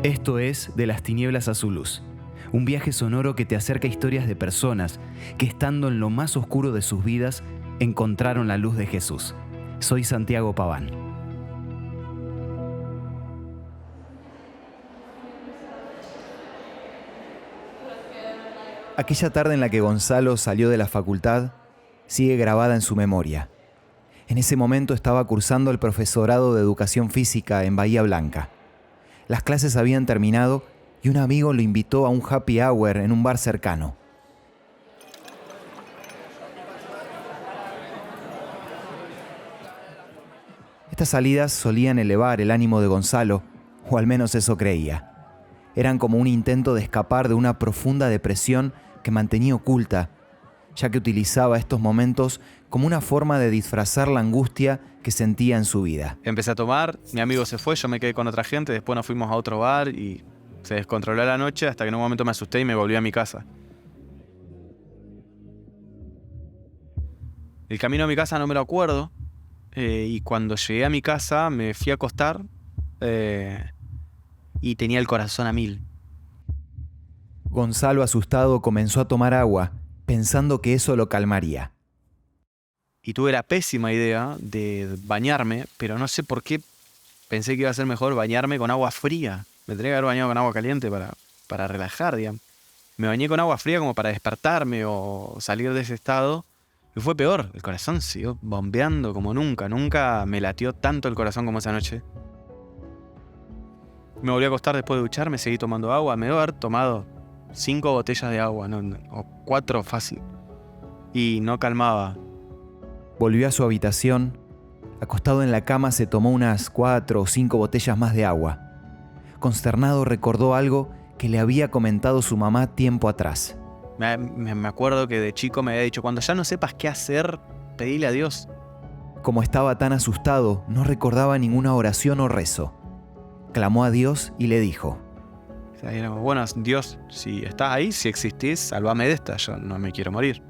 Esto es De las tinieblas a su luz, un viaje sonoro que te acerca a historias de personas que estando en lo más oscuro de sus vidas encontraron la luz de Jesús. Soy Santiago Paván. Aquella tarde en la que Gonzalo salió de la facultad sigue grabada en su memoria. En ese momento estaba cursando el profesorado de Educación Física en Bahía Blanca. Las clases habían terminado y un amigo lo invitó a un happy hour en un bar cercano. Estas salidas solían elevar el ánimo de Gonzalo, o al menos eso creía. Eran como un intento de escapar de una profunda depresión que mantenía oculta, ya que utilizaba estos momentos como una forma de disfrazar la angustia que sentía en su vida. Empecé a tomar, mi amigo se fue, yo me quedé con otra gente, después nos fuimos a otro bar y se descontroló la noche hasta que en un momento me asusté y me volví a mi casa. El camino a mi casa no me lo acuerdo y cuando llegué a mi casa me fui a acostar y tenía el corazón a 1000. Gonzalo, asustado, comenzó a tomar agua, pensando que eso lo calmaría. Y tuve la pésima idea de bañarme, pero no sé por qué pensé que iba a ser mejor bañarme con agua fría. Me tenía que haber bañado con agua caliente para relajar, digamos. Me bañé con agua fría como para despertarme o salir de ese estado. Y fue peor, el corazón siguió bombeando como nunca. Nunca me latió tanto el corazón como esa noche. Me volví a acostar después de ducharme, seguí tomando agua. Me debo haber tomado 5 botellas de agua, o 4 fácil. Y no calmaba. Volvió a su habitación. Acostado en la cama se tomó unas 4 o 5 botellas más de agua. Consternado recordó algo que le había comentado su mamá tiempo atrás. Me acuerdo que de chico me había dicho, cuando ya no sepas qué hacer, pedile a Dios. Como estaba tan asustado, no recordaba ninguna oración o rezo. Clamó a Dios y le dijo: bueno, Dios, si estás ahí, si existís, sálvame de esta, yo no me quiero morir.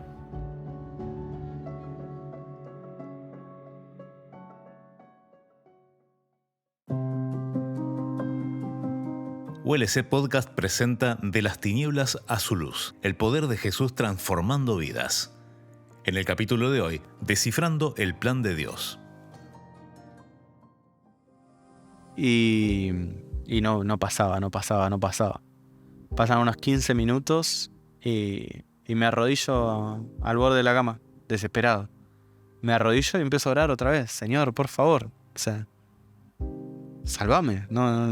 ULC Podcast presenta De las tinieblas a su luz, el poder de Jesús transformando vidas. En el capítulo de hoy, descifrando el plan de Dios. Y no pasaba. Pasan unos 15 minutos y me arrodillo al borde de la cama, desesperado. Me arrodillo y empiezo a orar otra vez. Señor, por favor, sálvame. No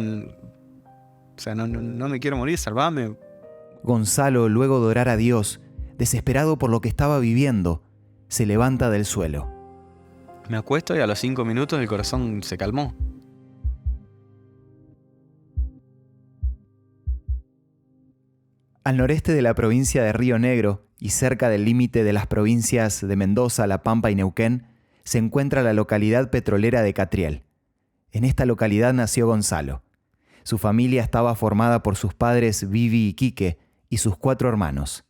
me quiero morir, sálvame. Gonzalo, luego de orar a Dios, desesperado por lo que estaba viviendo, se levanta del suelo. Me acuesto y a los 5 minutos el corazón se calmó. Al noreste de la provincia de Río Negro y cerca del límite de las provincias de Mendoza, La Pampa y Neuquén, se encuentra la localidad petrolera de Catriel. En esta localidad nació Gonzalo. Su familia estaba formada por sus padres Vivi y Quique y sus 4 hermanos.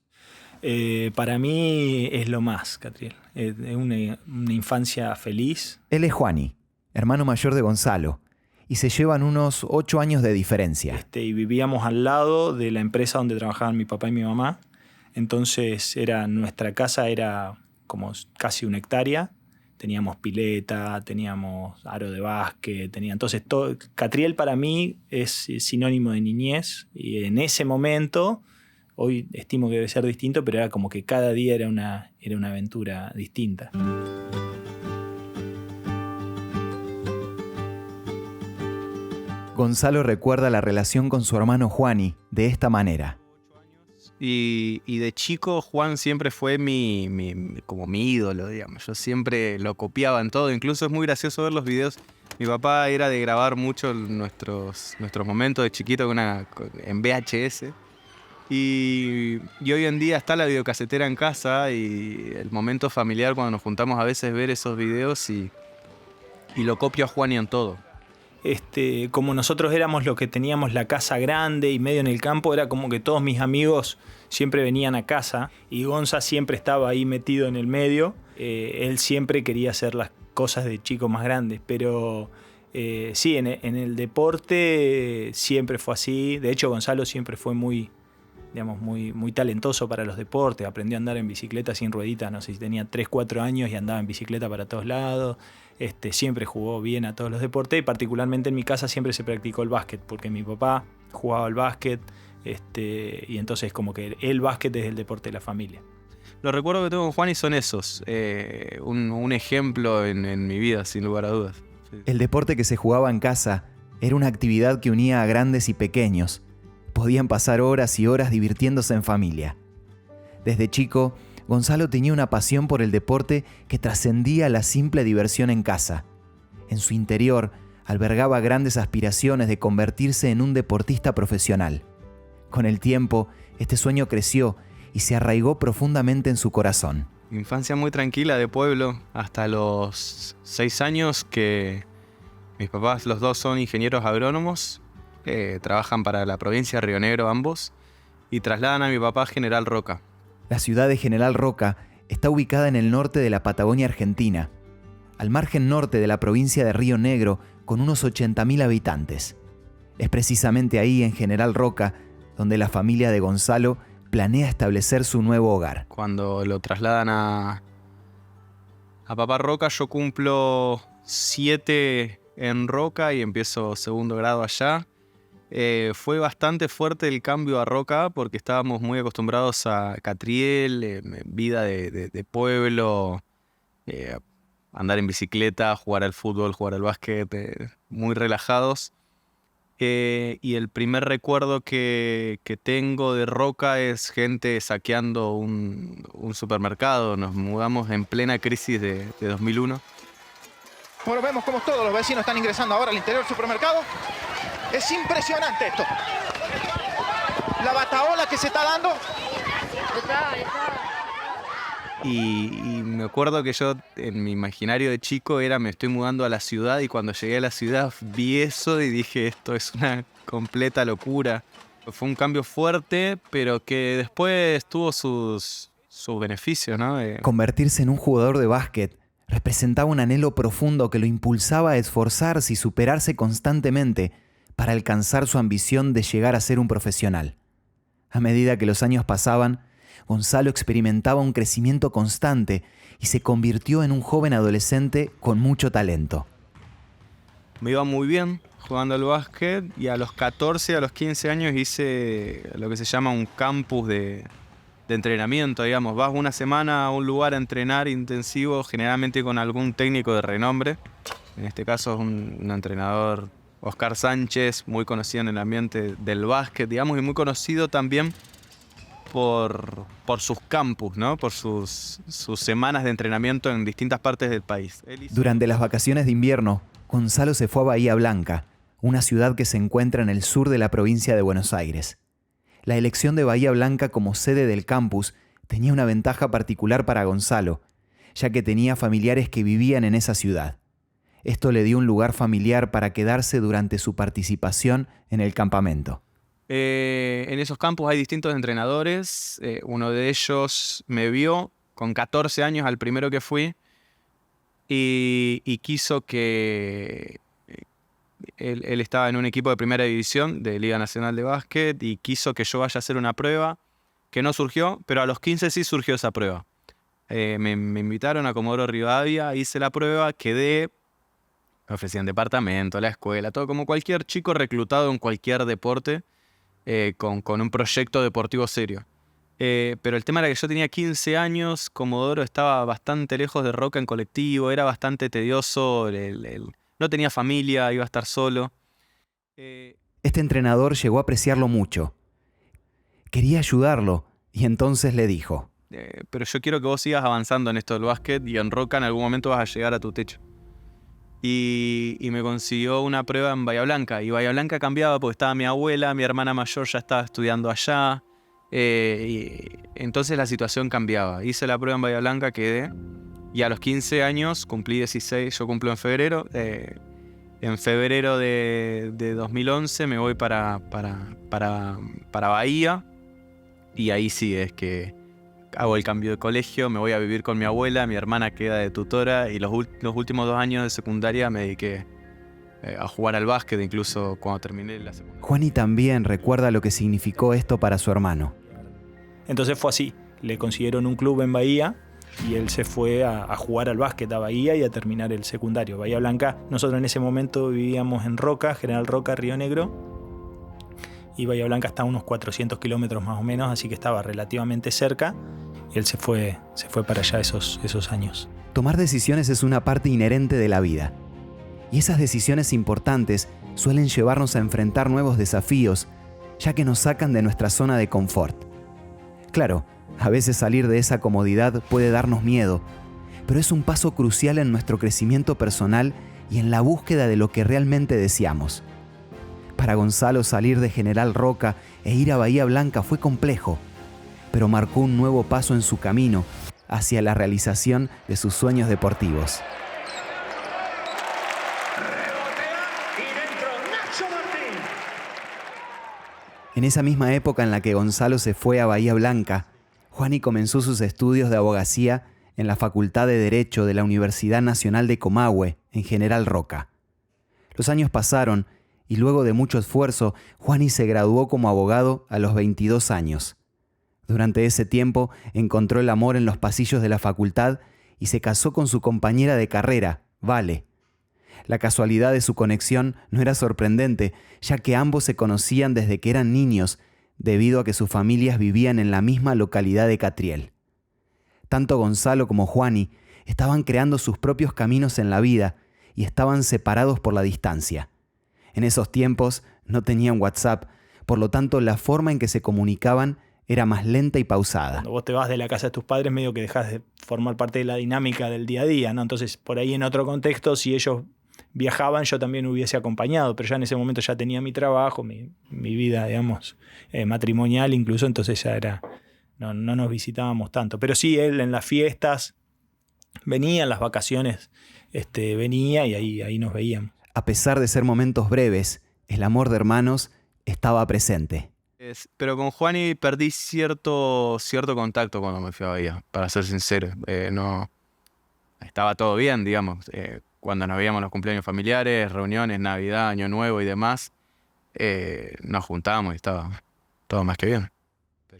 Para mí es lo más, Catriel. Es una infancia feliz. Él es Juani, hermano mayor de Gonzalo, y se llevan unos 8 años de diferencia. Y vivíamos al lado de la empresa donde trabajaban mi papá y mi mamá. Entonces nuestra casa era como casi 1 hectárea. Teníamos pileta, teníamos aro de básquet, entonces Catriel para mí es sinónimo de niñez. Y en ese momento, hoy estimo que debe ser distinto, pero era como que cada día era una aventura distinta. Gonzalo recuerda la relación con su hermano Juani de esta manera. Y de chico Juan siempre fue como mi ídolo, digamos. Yo siempre lo copiaba en todo. Incluso es muy gracioso ver los videos. Mi papá era de grabar mucho nuestros momentos de chiquito en VHS. Y hoy en día está la videocasetera en casa y el momento familiar cuando nos juntamos a veces ver esos videos y lo copio a Juan y en todo. Como nosotros éramos los que teníamos la casa grande y medio en el campo, era como que todos mis amigos siempre venían a casa y Gonza siempre estaba ahí metido en el medio. Él siempre quería hacer las cosas de chico más grandes, pero Sí, en el deporte siempre fue así. De hecho, Gonzalo siempre fue muy talentoso para los deportes. Aprendió a andar en bicicleta sin rueditas, no sé si tenía 3, 4 años y andaba en bicicleta para todos lados. Siempre jugó bien a todos los deportes y particularmente en mi casa siempre se practicó el básquet, porque mi papá jugaba al básquet y entonces como que el básquet es el deporte de la familia. Los recuerdos que tengo con Juani son esos. Un ejemplo en mi vida, sin lugar a dudas. Sí. El deporte que se jugaba en casa era una actividad que unía a grandes y pequeños. Podían pasar horas y horas divirtiéndose en familia. Desde chico, Gonzalo tenía una pasión por el deporte que trascendía la simple diversión en casa. En su interior, albergaba grandes aspiraciones de convertirse en un deportista profesional. Con el tiempo, este sueño creció y se arraigó profundamente en su corazón. Infancia muy tranquila de pueblo, hasta los 6 años que mis papás, los dos son ingenieros agrónomos, trabajan para la provincia de Río Negro ambos, y trasladan a mi papá a General Roca. La ciudad de General Roca está ubicada en el norte de la Patagonia Argentina, al margen norte de la provincia de Río Negro, con unos 80.000 habitantes. Es precisamente ahí, en General Roca, donde la familia de Gonzalo planea establecer su nuevo hogar. Cuando lo trasladan a Papá Roca, yo cumplo 7 en Roca y empiezo segundo grado allá. Fue bastante fuerte el cambio a Roca porque estábamos muy acostumbrados a Catriel, vida de pueblo, andar en bicicleta, jugar al fútbol, jugar al básquet, muy relajados. Y el primer recuerdo que tengo de Roca es gente saqueando un supermercado. Nos mudamos en plena crisis de 2001. Bueno, vemos cómo todos los vecinos están ingresando ahora al interior del supermercado. Es impresionante esto. La batahola que se está dando. Y me acuerdo que yo, en mi imaginario de chico, me estoy mudando a la ciudad, y cuando llegué a la ciudad vi eso y dije, esto es una completa locura. Fue un cambio fuerte, pero que después tuvo sus beneficios, ¿no? Convertirse en un jugador de básquet representaba un anhelo profundo que lo impulsaba a esforzarse y superarse constantemente para alcanzar su ambición de llegar a ser un profesional. A medida que los años pasaban, Gonzalo experimentaba un crecimiento constante y se convirtió en un joven adolescente con mucho talento. Me iba muy bien jugando al básquet y a los 14, a los 15 años hice lo que se llama un campus de entrenamiento, digamos. Vas una semana a un lugar a entrenar intensivo, generalmente con algún técnico de renombre. En este caso es un entrenador, Oscar Sánchez, muy conocido en el ambiente del básquet, digamos, y muy conocido también por sus campus, ¿no? Por sus semanas de entrenamiento en distintas partes del país. Durante las vacaciones de invierno, Gonzalo se fue a Bahía Blanca, una ciudad que se encuentra en el sur de la provincia de Buenos Aires. La elección de Bahía Blanca como sede del campus tenía una ventaja particular para Gonzalo, ya que tenía familiares que vivían en esa ciudad. Esto le dio un lugar familiar para quedarse durante su participación en el campamento. En esos campus hay distintos entrenadores. Uno de ellos me vio con 14 años al primero que fui y quiso que... Él estaba en un equipo de primera división de Liga Nacional de Básquet y quiso que yo vaya a hacer una prueba que no surgió, pero a los 15 sí surgió esa prueba. Me invitaron a Comodoro Rivadavia, hice la prueba, quedé, me ofrecían departamento, la escuela, todo como cualquier chico reclutado en cualquier deporte. Con un proyecto deportivo serio. Pero el tema era que yo tenía 15 años, Comodoro estaba bastante lejos de Roca en colectivo, era bastante tedioso, no tenía familia, iba a estar solo. Este entrenador llegó a apreciarlo mucho. Quería ayudarlo y entonces le dijo: pero yo quiero que vos sigas avanzando en esto del básquet y en Roca en algún momento vas a llegar a tu techo. Y me consiguió una prueba en Bahía Blanca. Y Bahía Blanca cambiaba porque estaba mi abuela, mi hermana mayor ya estaba estudiando allá. Y entonces la situación cambiaba. Hice la prueba en Bahía Blanca, quedé. Y a los 15 años, cumplí 16, yo cumplo en febrero. En febrero de 2011 me voy para Bahía. Y ahí sí es que hago el cambio de colegio, me voy a vivir con mi abuela, mi hermana queda de tutora y los últimos 2 años de secundaria me dediqué a jugar al básquet, incluso cuando terminé la secundaria. Juani también recuerda lo que significó esto para su hermano. Entonces fue así, le consiguieron un club en Bahía y él se fue a jugar al básquet a Bahía y a terminar el secundario. Bahía Blanca, nosotros en ese momento vivíamos en Roca, General Roca, Río Negro, y Bahía Blanca está a unos 400 kilómetros más o menos, así que estaba relativamente cerca, y él se fue para allá esos años. Tomar decisiones es una parte inherente de la vida. Y esas decisiones importantes suelen llevarnos a enfrentar nuevos desafíos, ya que nos sacan de nuestra zona de confort. Claro, a veces salir de esa comodidad puede darnos miedo, pero es un paso crucial en nuestro crecimiento personal y en la búsqueda de lo que realmente deseamos. Para Gonzalo, salir de General Roca e ir a Bahía Blanca fue complejo, pero marcó un nuevo paso en su camino hacia la realización de sus sueños deportivos. En esa misma época en la que Gonzalo se fue a Bahía Blanca, Juani comenzó sus estudios de abogacía en la Facultad de Derecho de la Universidad Nacional de Comahue, en General Roca. Los años pasaron y luego de mucho esfuerzo, Juani se graduó como abogado a los 22 años. Durante ese tiempo encontró el amor en los pasillos de la facultad y se casó con su compañera de carrera, Vale. La casualidad de su conexión no era sorprendente, ya que ambos se conocían desde que eran niños, debido a que sus familias vivían en la misma localidad de Catriel. Tanto Gonzalo como Juani estaban creando sus propios caminos en la vida y estaban separados por la distancia. En esos tiempos no tenían WhatsApp, por lo tanto la forma en que se comunicaban era más lenta y pausada. Cuando vos te vas de la casa de tus padres, medio que dejás de formar parte de la dinámica del día a día, ¿no? Entonces, por ahí en otro contexto, si ellos viajaban, yo también hubiese acompañado, pero ya en ese momento ya tenía mi trabajo, mi vida, digamos, matrimonial incluso, entonces ya era, no nos visitábamos tanto. Pero sí, él en las fiestas venía, en las vacaciones venía y ahí nos veíamos. A pesar de ser momentos breves, el amor de hermanos estaba presente. Pero con Juani perdí cierto contacto cuando me fui a Bahía, para ser sincero. No estaba todo bien, digamos. Cuando nos veíamos los cumpleaños familiares, reuniones, Navidad, Año Nuevo y demás, nos juntábamos y estaba todo más que bien.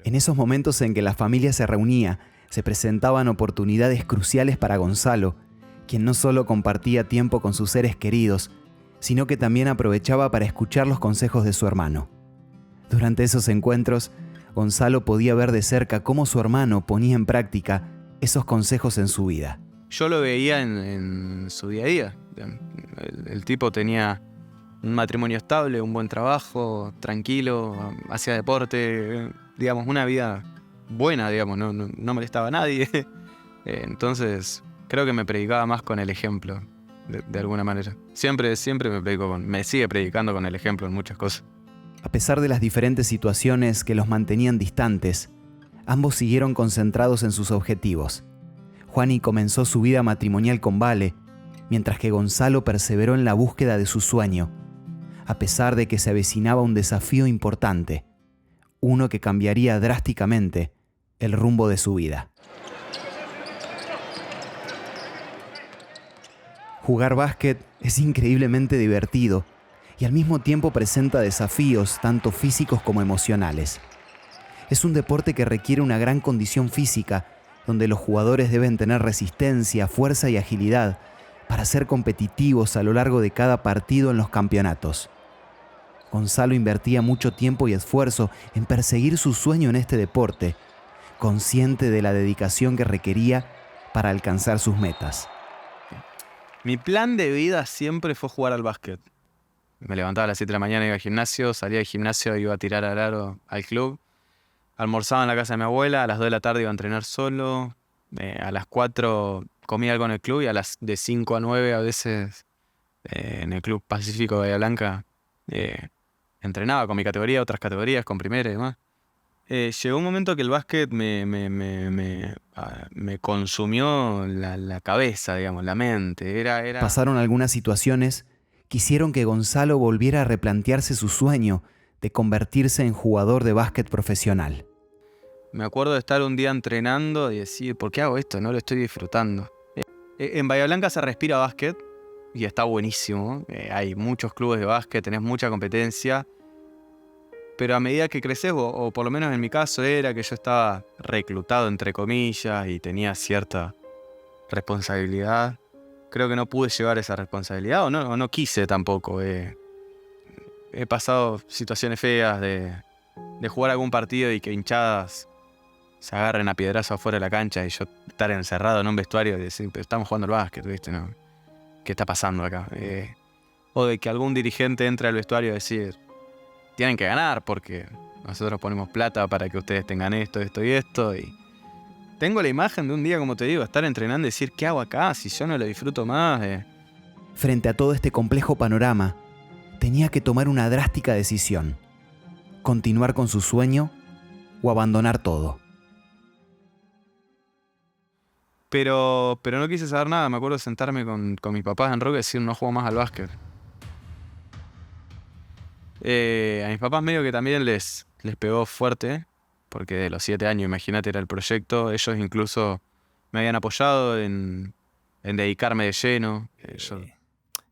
En esos momentos en que la familia se reunía, se presentaban oportunidades cruciales para Gonzalo, quien no solo compartía tiempo con sus seres queridos, sino que también aprovechaba para escuchar los consejos de su hermano. Durante esos encuentros, Gonzalo podía ver de cerca cómo su hermano ponía en práctica esos consejos en su vida. Yo lo veía en su día a día. El tipo tenía un matrimonio estable, un buen trabajo, tranquilo, hacía deporte, digamos, una vida buena, digamos, no molestaba a nadie. Entonces, creo que me predicaba más con el ejemplo, de alguna manera. Siempre me sigue predicando con el ejemplo en muchas cosas. A pesar de las diferentes situaciones que los mantenían distantes, ambos siguieron concentrados en sus objetivos. Juani comenzó su vida matrimonial con Vale, mientras que Gonzalo perseveró en la búsqueda de su sueño, a pesar de que se avecinaba un desafío importante, uno que cambiaría drásticamente el rumbo de su vida. Jugar básquet es increíblemente divertido y al mismo tiempo presenta desafíos tanto físicos como emocionales. Es un deporte que requiere una gran condición física, donde los jugadores deben tener resistencia, fuerza y agilidad para ser competitivos a lo largo de cada partido en los campeonatos. Gonzalo invertía mucho tiempo y esfuerzo en perseguir su sueño en este deporte, consciente de la dedicación que requería para alcanzar sus metas. Mi plan de vida siempre fue jugar al básquet. Me levantaba a las 7 de la mañana, iba al gimnasio, salía del gimnasio, iba a tirar al aro al club. Almorzaba en la casa de mi abuela, a las 2 de la tarde iba a entrenar solo, a las 4 comía algo en el club y de 5 a 9 a veces en el Club Pacífico de Bahía Blanca entrenaba con mi categoría, otras categorías, con primera y demás. Llegó un momento que el básquet me consumió la cabeza, digamos, la mente. Pasaron algunas situaciones que hicieron que Gonzalo volviera a replantearse su sueño de convertirse en jugador de básquet profesional. Me acuerdo de estar un día entrenando y decir, ¿por qué hago esto? No lo estoy disfrutando. En Bahía Blanca se respira básquet, y está buenísimo. Hay muchos clubes de básquet, tenés mucha competencia. Pero a medida que creces, o por lo menos en mi caso era que yo estaba reclutado, entre comillas, y tenía cierta responsabilidad, creo que no pude llevar esa responsabilidad, o no quise tampoco. He pasado situaciones feas de jugar algún partido y que hinchadas se agarren a piedrazo afuera de la cancha y yo estar encerrado en un vestuario y decir, pero estamos jugando al básquet, ¿viste? ¿No? ¿Qué está pasando acá? O de que algún dirigente entre al vestuario y decir, tienen que ganar porque nosotros ponemos plata para que ustedes tengan esto, esto y esto. Y tengo la imagen de un día, como te digo, estar entrenando y decir, ¿qué hago acá si yo no lo disfruto más? Frente a todo este complejo panorama, tenía que tomar una drástica decisión: continuar con su sueño o abandonar todo. Pero no quise saber nada. Me acuerdo de sentarme con mis papás en Roque y decir, no juego más al básquet. A mis papás medio que también les pegó fuerte, porque de los 7 años, imagínate, era el proyecto. Ellos incluso me habían apoyado en dedicarme de lleno.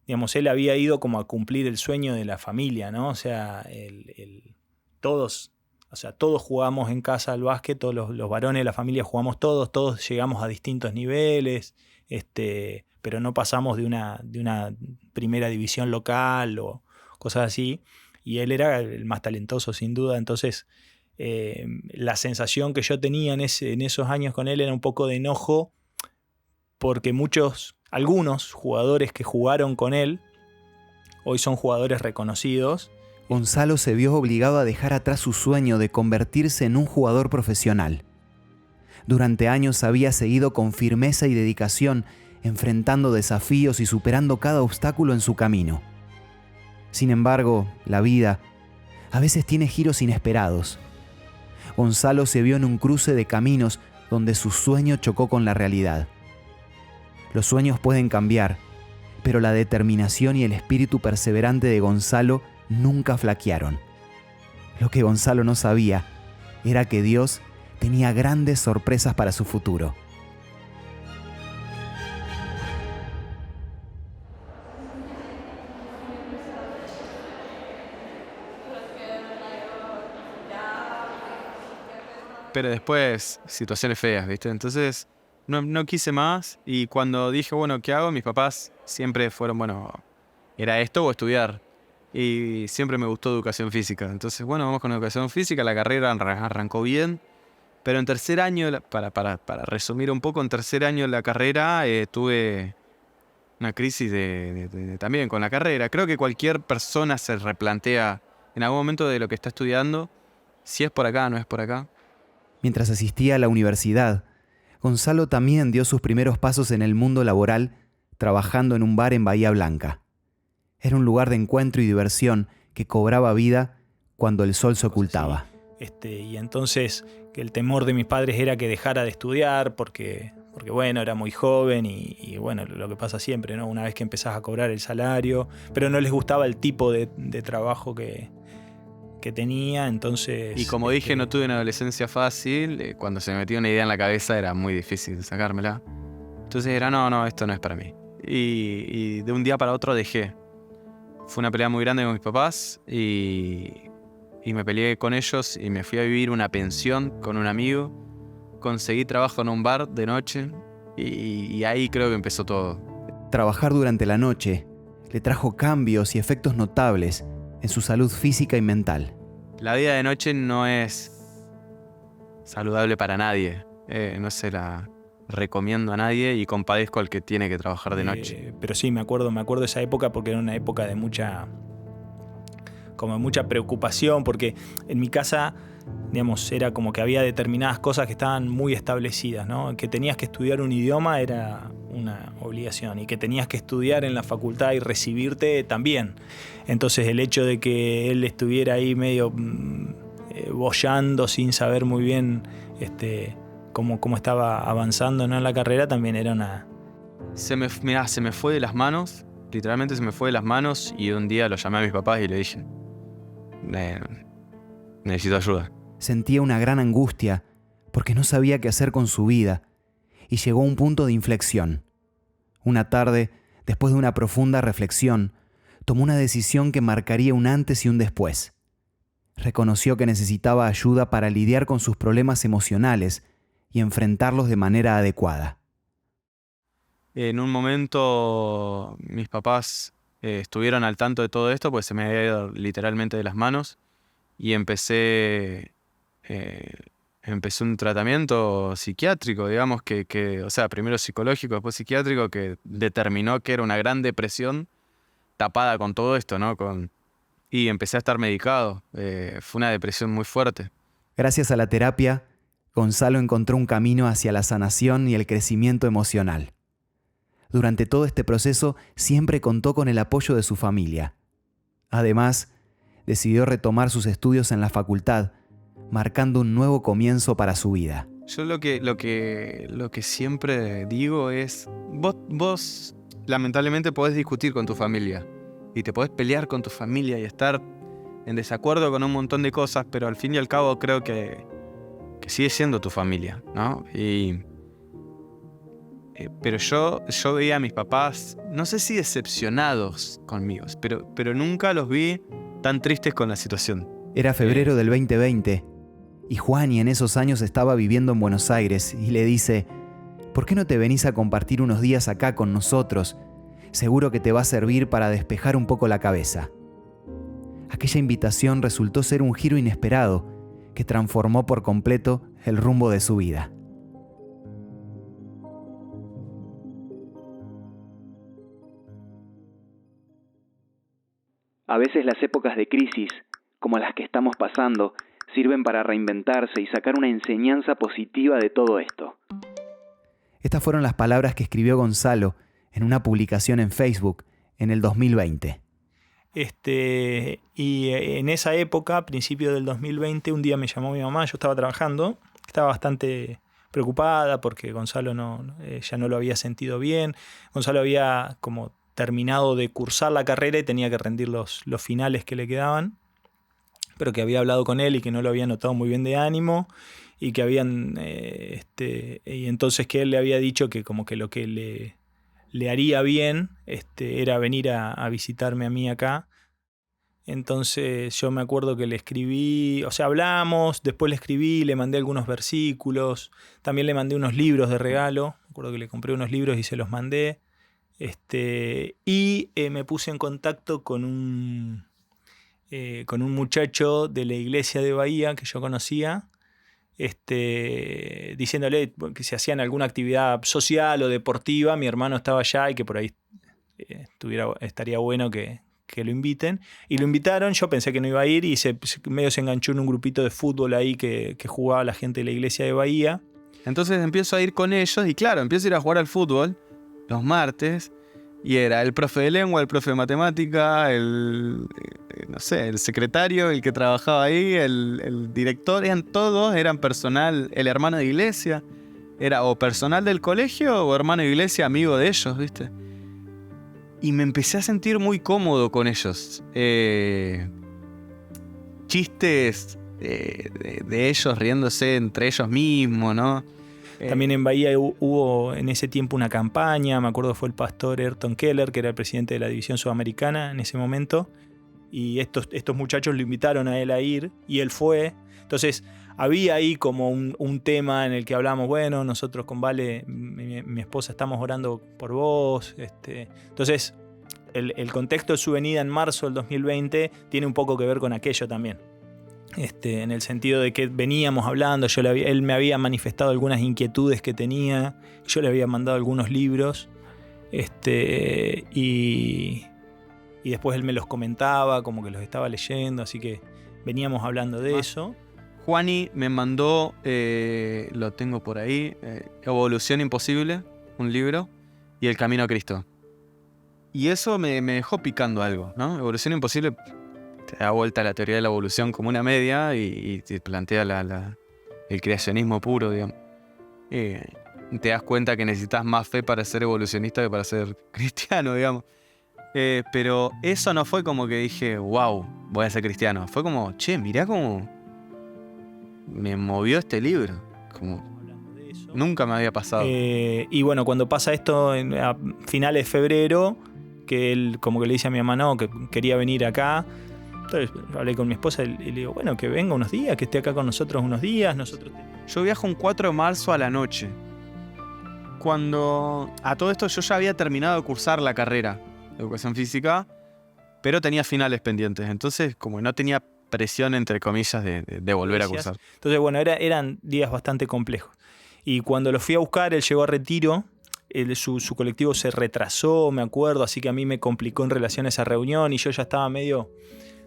Digamos, él había ido como a cumplir el sueño de la familia, ¿no? O sea, todos jugamos en casa al básquet, todos los varones de la familia jugamos todos llegamos a distintos niveles, pero no pasamos de una primera división local o cosas así. Y él era el más talentoso, sin duda. Entonces, la sensación que yo tenía en esos años con él era un poco de enojo, porque algunos jugadores que jugaron con él hoy son jugadores reconocidos. Gonzalo se vio obligado a dejar atrás su sueño de convertirse en un jugador profesional. Durante años había seguido con firmeza y dedicación, enfrentando desafíos y superando cada obstáculo en su camino. Sin embargo, la vida a veces tiene giros inesperados. Gonzalo se vio en un cruce de caminos donde su sueño chocó con la realidad. Los sueños pueden cambiar, pero la determinación y el espíritu perseverante de Gonzalo nunca flaquearon. Lo que Gonzalo no sabía era que Dios tenía grandes sorpresas para su futuro. Pero después, situaciones feas, ¿viste? Entonces, no quise más. Y cuando dije, bueno, ¿qué hago? Mis papás siempre fueron, bueno, ¿era esto o estudiar? Y siempre me gustó educación física. Entonces, bueno, vamos con educación física. La carrera arrancó bien. Pero en tercer año, para resumir un poco, en tercer año de la carrera tuve una crisis también con la carrera. Creo que cualquier persona se replantea en algún momento de lo que está estudiando, si es por acá o no es por acá. Mientras asistía a la universidad, Gonzalo también dio sus primeros pasos en el mundo laboral trabajando en un bar en Bahía Blanca. Era un lugar de encuentro y diversión que cobraba vida cuando el sol se ocultaba. Y entonces que el temor de mis padres era que dejara de estudiar porque bueno, era muy joven y bueno, lo que pasa siempre, ¿no? Una vez que empezás a cobrar el salario, pero no les gustaba el tipo de trabajo que tenía, entonces... Y como dije, no tuve una adolescencia fácil. Cuando se me metió una idea en la cabeza era muy difícil sacármela. Entonces era, no, esto no es para mí. Y de un día para otro dejé. Fue una pelea muy grande con mis papás y me peleé con ellos y me fui a vivir una pensión con un amigo. Conseguí trabajo en un bar de noche y ahí creo que empezó todo. Trabajar durante la noche le trajo cambios y efectos notables en su salud física y mental. La vida de noche no es saludable para nadie. No se la recomiendo a nadie y compadezco al que tiene que trabajar de noche. Pero sí, me acuerdo de esa época porque era una época de mucha preocupación, porque en mi casa, digamos, era como que había determinadas cosas que estaban muy establecidas, ¿no? Que tenías que estudiar un idioma era una obligación y que tenías que estudiar en la facultad y recibirte también. Entonces el hecho de que él estuviera ahí medio boyando sin saber muy bien cómo estaba avanzando, ¿no? En la carrera también era una... Se me fue de las manos, literalmente se me fue de las manos y un día lo llamé a mis papás y le dije, necesito ayuda. Sentía una gran angustia porque no sabía qué hacer con su vida y llegó a un punto de inflexión. Una tarde, después de una profunda reflexión, tomó una decisión que marcaría un antes y un después. Reconoció que necesitaba ayuda para lidiar con sus problemas emocionales y enfrentarlos de manera adecuada. En un momento mis papás estuvieron al tanto de todo esto, pues se me había ido literalmente de las manos, y empecé un tratamiento psiquiátrico, digamos, o sea, primero psicológico, después psiquiátrico, que determinó que era una gran depresión tapada con todo esto, ¿no? Y empecé a estar medicado. Fue una depresión muy fuerte. Gracias a la terapia, Gonzalo encontró un camino hacia la sanación y el crecimiento emocional. Durante todo este proceso siempre contó con el apoyo de su familia. Además, decidió retomar sus estudios en la facultad, marcando un nuevo comienzo para su vida. Yo lo que siempre digo es, vos lamentablemente podés discutir con tu familia y te podés pelear con tu familia y estar en desacuerdo con un montón de cosas, pero al fin y al cabo creo que sigue siendo tu familia, ¿no? Pero yo veía a mis papás, no sé si decepcionados conmigo, pero nunca los vi tan tristes con la situación. Era febrero del 2020 y Juani en esos años estaba viviendo en Buenos Aires y le dice: ¿por qué no te venís a compartir unos días acá con nosotros? Seguro que te va a servir para despejar un poco la cabeza. Aquella invitación resultó ser un giro inesperado que transformó por completo el rumbo de su vida. A veces las épocas de crisis, como las que estamos pasando, sirven para reinventarse y sacar una enseñanza positiva de todo esto. Estas fueron las palabras que escribió Gonzalo en una publicación en Facebook en el 2020. Y en esa época, a principios del 2020, un día me llamó mi mamá, yo estaba trabajando, estaba bastante preocupada porque Gonzalo ya no lo había sentido bien. Gonzalo había como terminado de cursar la carrera y tenía que rendir los finales que le quedaban, pero que había hablado con él y que no lo había notado muy bien de ánimo y que habían y entonces que él le había dicho que como que lo que le haría bien era venir a visitarme a mí acá. Entonces yo me acuerdo que le escribí, o sea, hablamos, después le escribí, le mandé algunos versículos, también le mandé unos libros de regalo, me acuerdo que le compré unos libros y se los mandé. Me puse en contacto con un muchacho de la iglesia de Bahía que yo conocía, diciéndole que si hacían alguna actividad social o deportiva, mi hermano estaba allá y que por ahí estaría bueno que lo inviten. Y lo invitaron, yo pensé que no iba a ir y medio se enganchó en un grupito de fútbol ahí que jugaba la gente de la iglesia de Bahía. Entonces empiezo a ir con ellos y claro, empiezo a ir a jugar al fútbol los martes, y era el profe de lengua, el profe de matemática, el secretario, el que trabajaba ahí, el director, eran personal, el hermano de iglesia, era o personal del colegio o hermano de iglesia, amigo de ellos, ¿viste? Y me empecé a sentir muy cómodo con ellos. Chistes de ellos riéndose entre ellos mismos, ¿no? También en Bahía hubo en ese tiempo una campaña, me acuerdo fue el pastor Ayrton Keller, que era el presidente de la División Sudamericana en ese momento, y estos muchachos lo invitaron a él a ir, y él fue. Entonces había ahí como un tema en el que hablamos, bueno, nosotros con Vale, mi esposa, estamos orando por vos. Entonces el contexto de su venida en marzo del 2020 tiene un poco que ver con aquello también. En el sentido de que veníamos hablando, él me había manifestado algunas inquietudes que tenía, yo le había mandado algunos libros, y después él me los comentaba, como que los estaba leyendo, así que veníamos hablando de eso. Juani me mandó, lo tengo por ahí, Evolución Imposible, un libro, y El Camino a Cristo. Y eso me dejó picando algo, ¿no? Evolución Imposible te da vuelta a la teoría de la evolución como una media y te plantea el creacionismo puro, digamos. Te das cuenta que necesitas más fe para ser evolucionista que para ser cristiano, digamos. Pero eso no fue como que dije, wow, voy a ser cristiano. Fue como, che, mirá cómo me movió este libro. Como Nunca me había pasado. Y bueno, cuando pasa esto a finales de febrero, que él como que le dice a mi mamá no, que quería venir acá. Entonces hablé con mi esposa y le digo, bueno, que venga unos días, que esté acá con nosotros unos días. Yo viajo un 4 de marzo a la noche. Cuando a todo esto yo ya había terminado de cursar la carrera de educación física, pero tenía finales pendientes. Entonces, como no tenía presión, entre comillas, de volver a cursar. Entonces, bueno, eran días bastante complejos. Y cuando lo fui a buscar, él llegó a retiro. Su colectivo se retrasó, me acuerdo, así que a mí me complicó en relación a esa reunión y yo ya estaba medio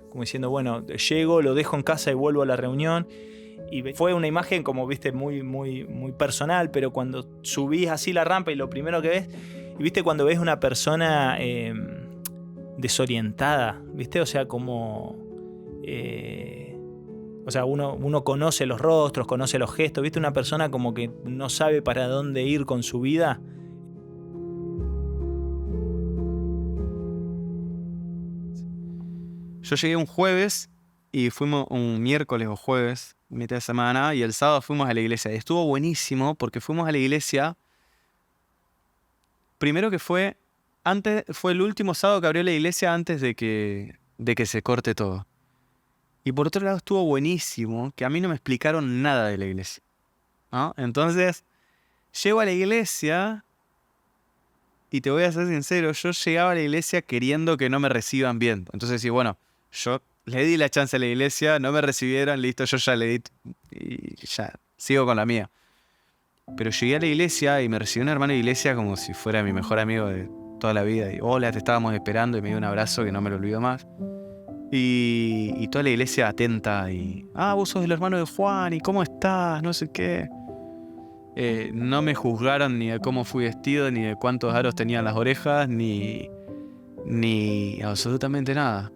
como diciendo, bueno, llego, lo dejo en casa y vuelvo a la reunión. Y fue una imagen como, viste, muy, muy, muy personal, pero cuando subís así la rampa y lo primero que ves, y viste cuando ves una persona desorientada, viste, o sea, como... o sea, uno conoce los rostros, conoce los gestos, viste, una persona como que no sabe para dónde ir con su vida. Yo llegué un jueves y fuimos un miércoles o jueves, mitad de semana, y el sábado fuimos a la iglesia. Y estuvo buenísimo porque fuimos a la iglesia. Primero que fue el último sábado que abrió la iglesia antes de que se corte todo. Y por otro lado estuvo buenísimo que a mí no me explicaron nada de la iglesia, ¿no? Entonces, llego a la iglesia y te voy a ser sincero, yo llegaba a la iglesia queriendo que no me reciban bien. Entonces, sí, bueno, yo le di la chance a la iglesia, no me recibieron, listo, yo ya le di y ya, sigo con la mía. Pero llegué a la iglesia y me recibió un hermano de iglesia como si fuera mi mejor amigo de toda la vida. Y hola, te estábamos esperando, y me dio un abrazo que no me lo olvido más. Y toda la iglesia atenta y... vos sos el hermano de Juan, ¿y cómo estás? No sé qué. No me juzgaron ni de cómo fui vestido, ni de cuántos aros tenían las orejas, ni absolutamente nada.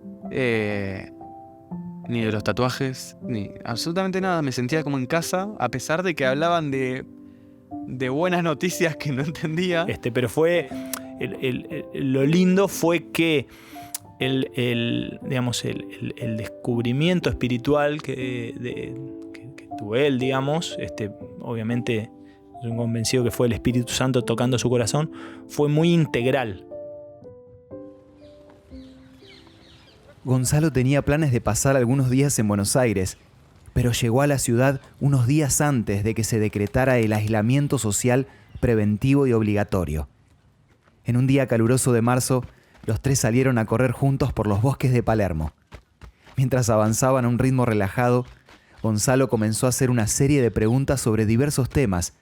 Ni de los tatuajes, ni absolutamente nada. Me sentía como en casa, a pesar de que hablaban de buenas noticias que no entendía. Pero fue... lo lindo fue que el descubrimiento espiritual que tuvo él, digamos, obviamente soy convencido que fue el Espíritu Santo tocando su corazón, fue muy integral. Gonzalo tenía planes de pasar algunos días en Buenos Aires, pero llegó a la ciudad unos días antes de que se decretara el aislamiento social preventivo y obligatorio. En un día caluroso de marzo, los tres salieron a correr juntos por los bosques de Palermo. Mientras avanzaban a un ritmo relajado, Gonzalo comenzó a hacer una serie de preguntas sobre diversos temas,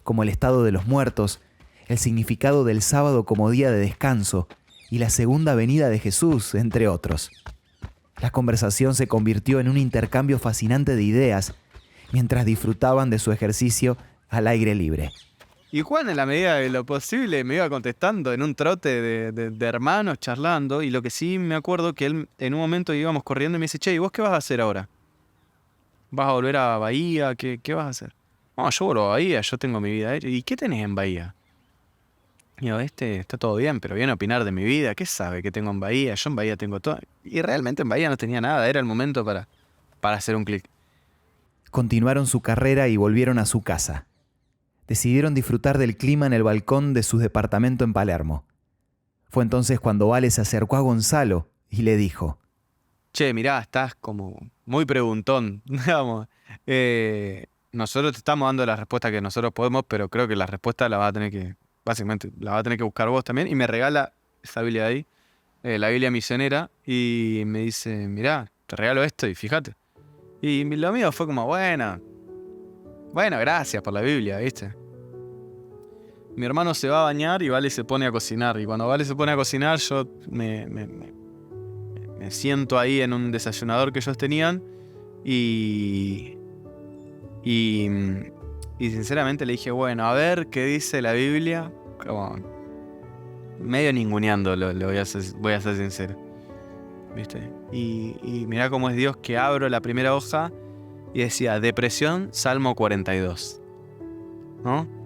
como el estado de los muertos, el significado del sábado como día de descanso y la segunda venida de Jesús, entre otros. La conversación se convirtió en un intercambio fascinante de ideas, mientras disfrutaban de su ejercicio al aire libre. Y Juan, en la medida de lo posible, me iba contestando en un trote de hermanos charlando. Y lo que sí me acuerdo que él en un momento íbamos corriendo y me dice, che, ¿y vos qué vas a hacer ahora? ¿Vas a volver a Bahía? ¿Qué vas a hacer? No, yo vuelvo a Bahía, yo tengo mi vida. ¿Y qué tenés en Bahía? Y yo, está todo bien, pero viene a opinar de mi vida. ¿Qué sabe que tengo en Bahía? Yo en Bahía tengo todo. Y realmente en Bahía no tenía nada. Era el momento para hacer un clic. Continuaron su carrera y volvieron a su casa. Decidieron disfrutar del clima en el balcón de su departamento en Palermo. Fue entonces cuando Vale se acercó a Gonzalo y le dijo: che, mirá, estás como muy preguntón, digamos. Nosotros te estamos dando la respuesta que nosotros podemos, pero creo que la respuesta la vas a tener que, básicamente, la vas a tener que buscar vos también. Y me regala esa Biblia de ahí, la Biblia misionera, y me dice, mirá, te regalo esto y fíjate. Y lo mío fue como, bueno, gracias por la Biblia, ¿viste? Mi hermano se va a bañar y Vale se pone a cocinar. Y cuando Vale se pone a cocinar, yo me siento ahí en un desayunador que ellos tenían. Y sinceramente le dije, bueno, a ver qué dice la Biblia. Como medio ninguneando, voy a ser sincero. ¿Viste? Y mirá cómo es Dios, que abro la primera hoja y decía, depresión, Salmo 42. ¿No?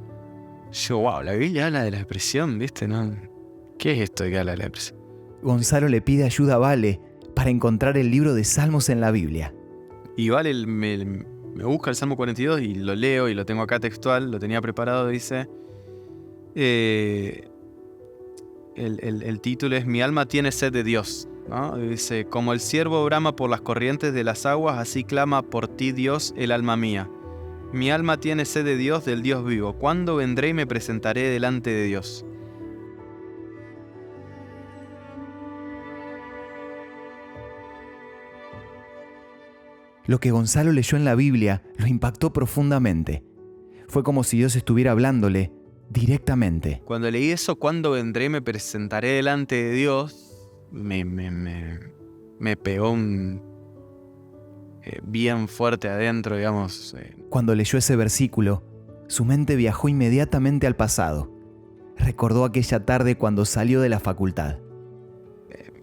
Yo, wow, la Biblia habla de la depresión, ¿viste? ¿No? ¿Qué es esto de que habla de la depresión? Gonzalo le pide ayuda a Vale para encontrar el libro de Salmos en la Biblia. Y Vale me me busca el Salmo 42 y lo leo y lo tengo acá textual, lo tenía preparado, dice... El título es Mi alma tiene sed de Dios, ¿no? Dice, como el ciervo brama por las corrientes de las aguas, así clama por ti, Dios, el alma mía. Mi alma tiene sed de Dios, del Dios vivo. ¿Cuándo vendré y me presentaré delante de Dios? Lo que Gonzalo leyó en la Biblia lo impactó profundamente. Fue como si Dios estuviera hablándole directamente. Cuando leí eso, ¿cuándo vendré y me presentaré delante de Dios? Me pegó bien fuerte adentro, digamos. Cuando leyó ese versículo, su mente viajó inmediatamente al pasado. Recordó aquella tarde cuando salió de la facultad.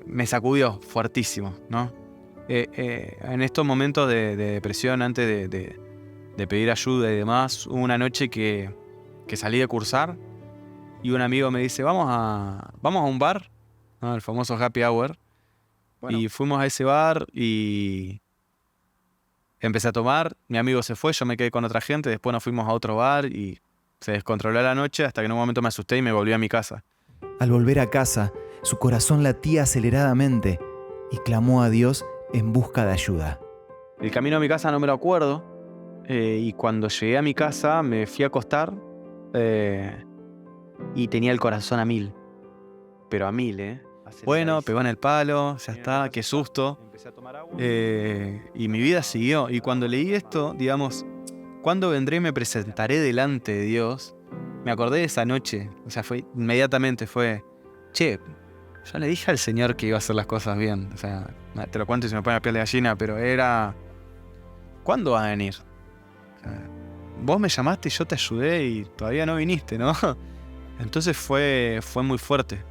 Me sacudió fuertísimo, ¿no? En estos momentos de depresión, antes de pedir ayuda y demás, hubo una noche que salí de cursar y un amigo me dice, vamos a un bar, ¿no? El famoso happy hour. Bueno. Y fuimos a ese bar y empecé a tomar, mi amigo se fue, yo me quedé con otra gente, después nos fuimos a otro bar y se descontroló la noche hasta que en un momento me asusté y me volví a mi casa. Al volver a casa, su corazón latía aceleradamente y clamó a Dios en busca de ayuda. El camino a mi casa no me lo acuerdo, y cuando llegué a mi casa me fui a acostar y tenía el corazón a 1000. Pero a 1000, Bueno, pegó en el palo, ya está, qué susto. Y mi vida siguió. Y cuando leí esto, digamos, ¿cuándo vendré y me presentaré delante de Dios? Me acordé de esa noche. O sea, inmediatamente fue, che, yo le dije al Señor que iba a hacer las cosas bien. O sea, te lo cuento y se me pone la piel de gallina, pero era, ¿cuándo va a venir? O sea, vos me llamaste y yo te ayudé y todavía no viniste, ¿no? Entonces fue muy fuerte.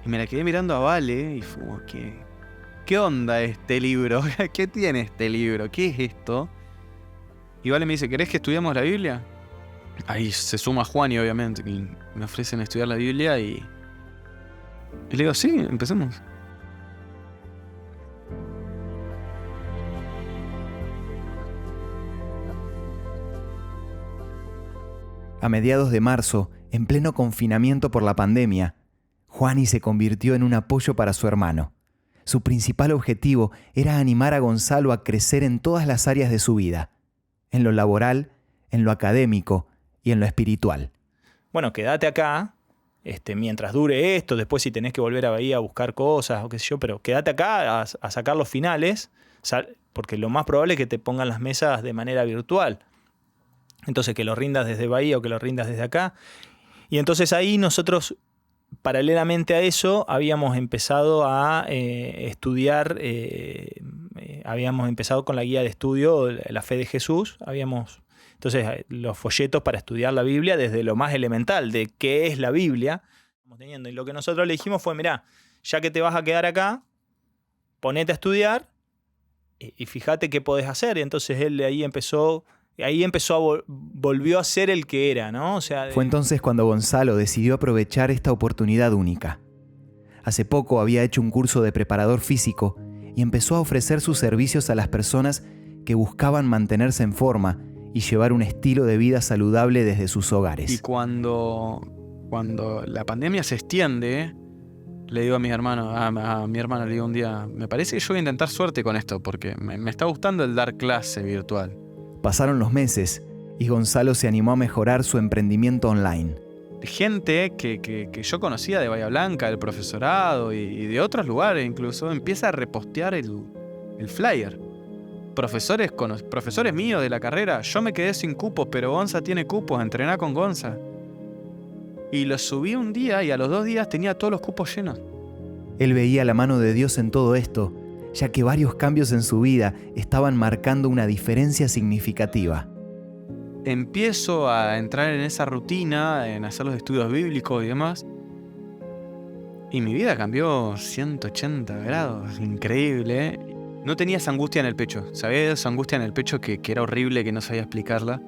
Y me la quedé mirando a Vale y fue como, ¿qué onda este libro? ¿Qué tiene este libro? ¿Qué es esto? Y Vale me dice, ¿querés que estudiemos la Biblia? Ahí se suma Juan y obviamente y me ofrecen estudiar la Biblia y le digo, sí, empecemos. A mediados de marzo, en pleno confinamiento por la pandemia, Juani se convirtió en un apoyo para su hermano. Su principal objetivo era animar a Gonzalo a crecer en todas las áreas de su vida, en lo laboral, en lo académico y en lo espiritual. Bueno, quédate acá, mientras dure esto, después si tenés que volver a Bahía a buscar cosas o qué sé yo, pero quédate acá a sacar los finales, porque lo más probable es que te pongan las mesas de manera virtual. Entonces que lo rindas desde Bahía o que lo rindas desde acá. Y entonces ahí nosotros, paralelamente a eso, habíamos empezado a estudiar, habíamos empezado con la guía de estudio, la fe de Jesús. Entonces los folletos para estudiar la Biblia desde lo más elemental, de qué es la Biblia. Y lo que nosotros le dijimos fue, mirá, ya que te vas a quedar acá, ponete a estudiar y fíjate qué podés hacer. Y entonces él volvió a ser el que era, ¿no? O sea, Fue entonces cuando Gonzalo decidió aprovechar esta oportunidad única. Hace poco había hecho un curso de preparador físico y empezó a ofrecer sus servicios a las personas que buscaban mantenerse en forma y llevar un estilo de vida saludable desde sus hogares. Y cuando la pandemia se extiende, le digo a mi hermano le digo un día, me parece que yo voy a intentar suerte con esto porque me está gustando el dar clase virtual. Pasaron los meses y Gonzalo se animó a mejorar su emprendimiento online. Gente que yo conocía de Bahía Blanca, del profesorado y de otros lugares incluso, empieza a repostear el flyer. Profesores míos de la carrera, yo me quedé sin cupos, pero Gonza tiene cupos, entrená con Gonza. Y lo subí un día y a los 2 días tenía todos los cupos llenos. Él veía la mano de Dios en todo esto, ya que varios cambios en su vida estaban marcando una diferencia significativa. Empiezo a entrar en esa rutina, en hacer los estudios bíblicos y demás, y mi vida cambió 180 grados, increíble. No tenía esa angustia en el pecho, ¿sabía? Esa angustia en el pecho que era horrible, que no sabía explicarla.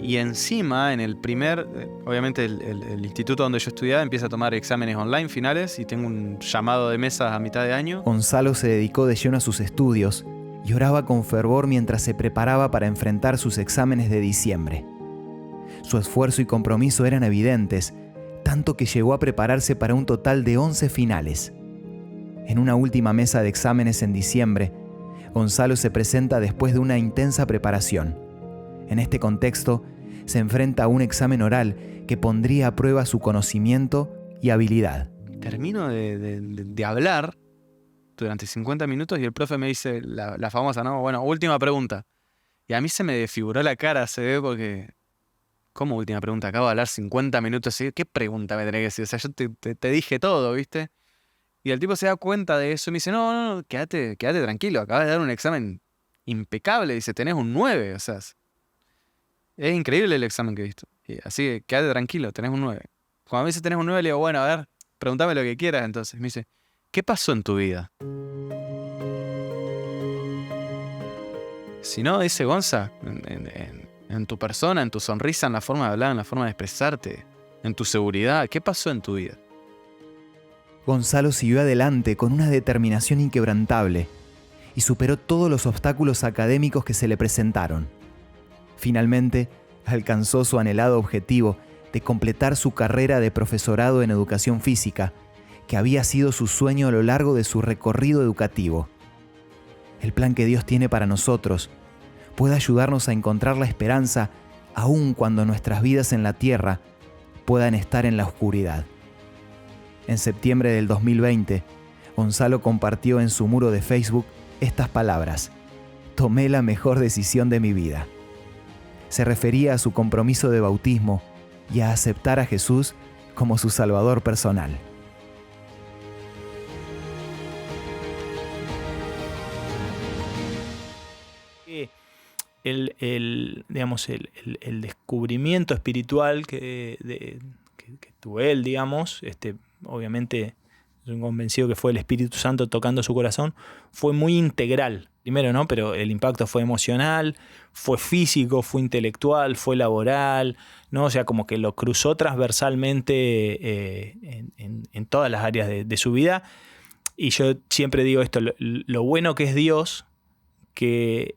Y encima, en el primer, obviamente el instituto donde yo estudiaba empieza a tomar exámenes online finales y tengo un llamado de mesas a mitad de año. Gonzalo se dedicó de lleno a sus estudios y oraba con fervor mientras se preparaba para enfrentar sus exámenes de diciembre. Su esfuerzo y compromiso eran evidentes, tanto que llegó a prepararse para un total de 11 finales. En una última mesa de exámenes en diciembre, Gonzalo se presenta después de una intensa preparación. En este contexto, se enfrenta a un examen oral que pondría a prueba su conocimiento y habilidad. Termino de hablar durante 50 minutos y el profe me dice la famosa, ¿no? Bueno, última pregunta. Y a mí se me desfiguró la cara, se ve, porque... ¿Cómo última pregunta? Acabo de hablar 50 minutos. ¿Qué pregunta me tenés que decir? O sea, yo te dije todo, ¿viste? Y el tipo se da cuenta de eso y me dice, no, quédate tranquilo. Acabas de dar un examen impecable. Dice, tenés un 9. O sea, es increíble el examen que he visto. Así que quédate tranquilo, tenés un 9. Cuando me dice tenés un 9, le digo, bueno, a ver, pregúntame lo que quieras. Entonces me dice, ¿qué pasó en tu vida? Si no, dice Gonza, en tu persona, en tu sonrisa, en la forma de hablar, en la forma de expresarte, en tu seguridad, ¿qué pasó en tu vida? Gonzalo siguió adelante con una determinación inquebrantable y superó todos los obstáculos académicos que se le presentaron. Finalmente, alcanzó su anhelado objetivo de completar su carrera de profesorado en educación física, que había sido su sueño a lo largo de su recorrido educativo. El plan que Dios tiene para nosotros puede ayudarnos a encontrar la esperanza aun cuando nuestras vidas en la tierra puedan estar en la oscuridad. En septiembre del 2020, Gonzalo compartió en su muro de Facebook estas palabras: «Tomé la mejor decisión de mi vida». Se refería a su compromiso de bautismo y a aceptar a Jesús como su Salvador personal. El descubrimiento espiritual que tuvo él, digamos, obviamente soy convencido que fue el Espíritu Santo tocando su corazón, fue muy integral. Primero, ¿no? Pero el impacto fue emocional, fue físico, fue intelectual, fue laboral, ¿no? O sea, como que lo cruzó transversalmente en todas las áreas de su vida. Y yo siempre digo esto, lo bueno que es Dios, que,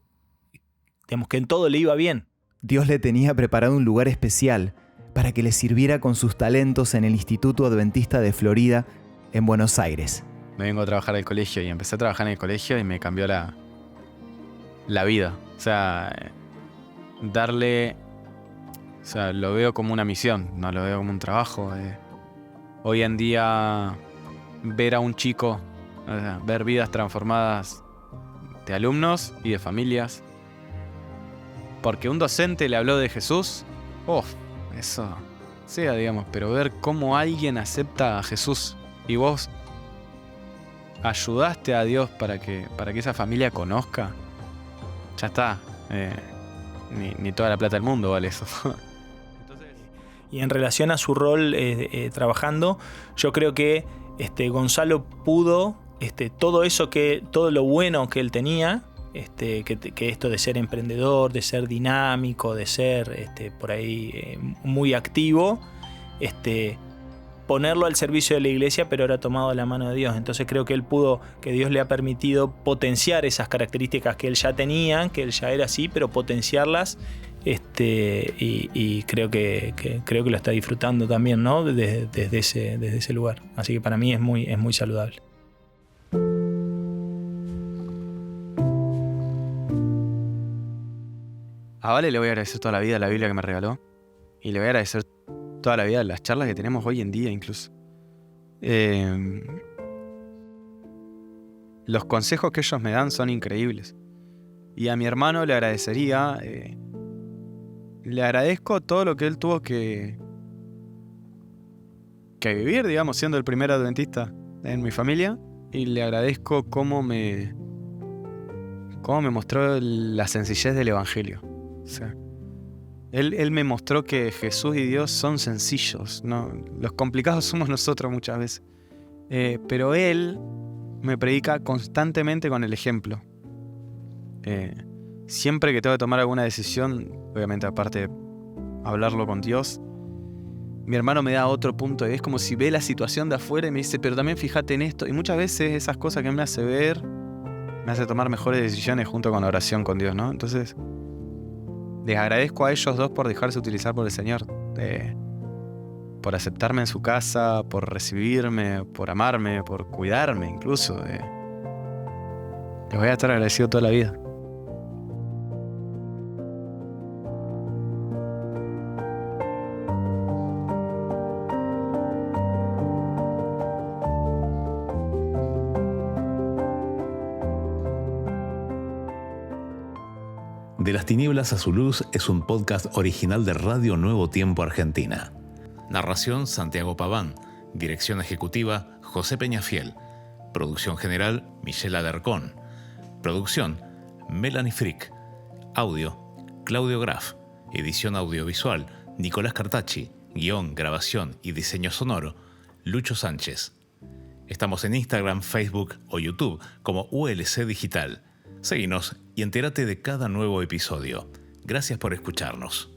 digamos, que en todo le iba bien. Dios le tenía preparado un lugar especial para que le sirviera con sus talentos en el Instituto Adventista de Florida, en Buenos Aires. Me vengo a trabajar al colegio y empecé a trabajar en el colegio y me cambió la vida. O sea, lo veo como una misión, no lo veo como un trabajo. Hoy en día, ver a un chico, ver vidas transformadas de alumnos y de familias, porque un docente le habló de Jesús, eso sea, digamos, pero ver cómo alguien acepta a Jesús y vos ayudaste a Dios para que esa familia conozca, ya está. Ni toda la plata del mundo vale eso. Y en relación a su rol trabajando, yo creo que Gonzalo pudo todo lo bueno que él tenía, que esto de ser emprendedor, de ser dinámico, de ser por ahí muy activo, ponerlo al servicio de la iglesia, pero era tomado de la mano de Dios. Entonces creo que que Dios le ha permitido potenciar esas características que él ya tenía, que él ya era así, pero potenciarlas, y creo que lo está disfrutando también, ¿no? Desde ese lugar. Así que para mí es muy saludable. A Vale le voy a agradecer toda la vida la Biblia que me regaló, y le voy a agradecer toda la vida las charlas que tenemos hoy en día incluso. Los consejos que ellos me dan son increíbles. Y a mi hermano le agradecería, le agradezco todo lo que él tuvo que vivir, digamos, siendo el primer adventista en mi familia, y le agradezco cómo me mostró la sencillez del evangelio. O sea, Él me mostró que Jesús y Dios son sencillos, ¿no? Los complicados somos nosotros muchas veces. Pero Él me predica constantemente con el ejemplo. Siempre que tengo que tomar alguna decisión, obviamente aparte hablarlo con Dios. Mi hermano me da otro punto, es como si ve la situación de afuera y me dice, pero también fíjate en esto. Y muchas veces esas cosas que me hace ver, me hace tomar mejores decisiones junto con la oración con Dios, ¿no? Entonces, les agradezco a ellos dos por dejarse utilizar por el Señor, por aceptarme en su casa, por recibirme, por amarme, por cuidarme incluso. Les voy a estar agradecido toda la vida. De las tinieblas a su luz es un podcast original de Radio Nuevo Tiempo Argentina. Narración Santiago Paván. Dirección ejecutiva José Peñafiel. Producción general Michelle Alarcón. Producción Melanie Frick. Audio Claudio Graf. Edición audiovisual Nicolás Cartacci. Guión, grabación y diseño sonoro Lucho Sánchez. Estamos en Instagram, Facebook o YouTube como ULC Digital. Seguinos y entérate de cada nuevo episodio. Gracias por escucharnos.